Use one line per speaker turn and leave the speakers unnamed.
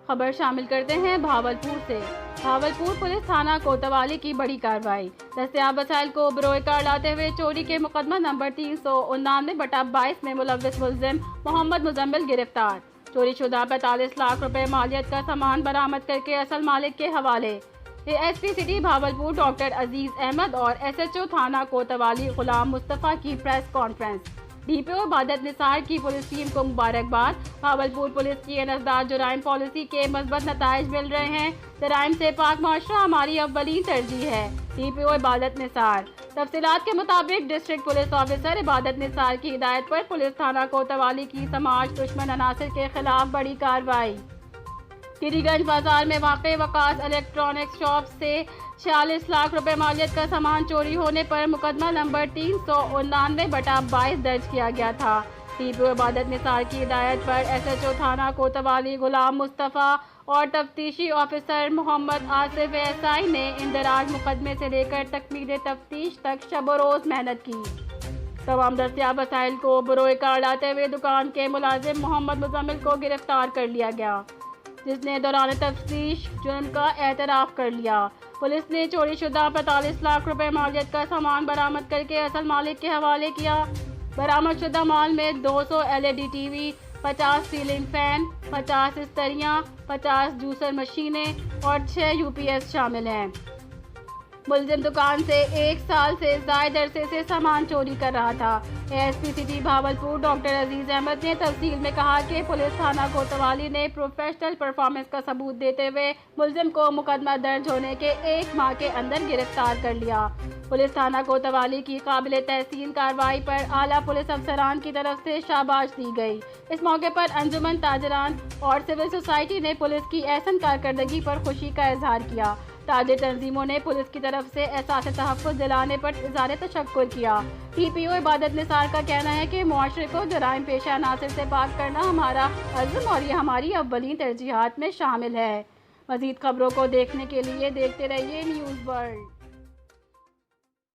خبر شامل کرتے ہیں بھاولپور سے۔ بھاولپور پولیس تھانہ کوتوالی کی بڑی کارروائی۔ دستیاب وسائل کو بروئے کار لاتے ہوئے چوری کے مقدمہ نمبر 399/22 میں ملوث ملزم محمد مزمل گرفتار۔ چوری شدہ 45 لاکھ روپے مالیت کا سامان برآمد کر کے اصل مالک کے حوالے۔ S P city Bahawalpur doctor Aziz Ahmed اور ایس ایچ او تھانہ کوتوالی غلام مصطفیٰ کی press conference. D P O Ibadat Nisar کی پولیس ٹیم کو مبارکباد۔ بھاولپور پولیس کی انسداد جرائم پالیسی کے مثبت نتائج مل رہے ہیں۔ جرائم سے پاک معاشرہ ہماری اولین ترجیح ہے۔ ڈی پی او عبادت نثار۔ تفصیلات کے مطابق ڈسٹرکٹ پولیس آفیسر عبادت نثار کی ہدایت پر پولیس تھانہ کوتوالی کی سماج دشمن عناصر کے خلاف بڑی کارروائی۔ گری گنج بازار میں واقع وقاص الیکٹرانکس شاپ سے 46 لاکھ روپے مالیت کا سامان چوری ہونے پر مقدمہ نمبر 399/22 درج کیا گیا تھا۔ D P O Ibadat Nisar کی ہدایت پر ایس ایچ او تھانہ کوتوالی غلام مصطفیٰ اور تفتیشی آفیسر محمد آصف ایسائی نے اندراج مقدمے سے لے کر تکمیل تفتیش تک شب و روز محنت کی۔ تمام دستیاب وسائل کو بروئے کار لاتے ہوئے دکان کے ملازم محمد مزمل کو گرفتار کر لیا گیا، جس نے دوران تفتیش جرم کا اعتراف کر لیا۔ پولیس نے چوری شدہ 45 لاکھ روپے مالیت کا سامان برآمد کر کے اصل مالک کے حوالے کیا۔ برآمد شدہ مال میں 200 LED T V, 50 ceiling fan, 50 استریاں، 50 جوسر مشینیں اور 6 UPS شامل ہیں۔ ملزم دکان سے 1 سال سے زائد عرصے سے سامان چوری کر رہا تھا۔ S P city Bahawalpur doctor Aziz Ahmed نے تفصیل میں کہا کہ پولیس تھانہ کوتوالی نے پروفیشنل پرفارمنس کا ثبوت دیتے ہوئے ملزم کو مقدمہ درج ہونے کے 1 ماہ کے اندر گرفتار کر لیا۔ پولیس تھانہ کوتوالی کی قابل تحسین کارروائی پر اعلیٰ پولیس افسران کی طرف سے شاباش دی گئی۔ اس موقع پر انجمن تاجران اور سول سوسائٹی نے پولیس کی احسن کارکردگی پر خوشی کا اظہار کیا۔ تاجر تنظیموں نے پولیس کی طرف سے احساس تحفظ دلانے پر اظہار تشکر کیا۔ ڈی پی او عبادت نثار کا کہنا ہے کہ معاشرے کو جرائم پیشہ عناصر سے پاک کرنا ہمارا عزم اور یہ ہماری اولین ترجیحات میں شامل ہے۔ مزید خبروں کو دیکھنے کے لیے دیکھتے رہیے نیوز ورلڈ۔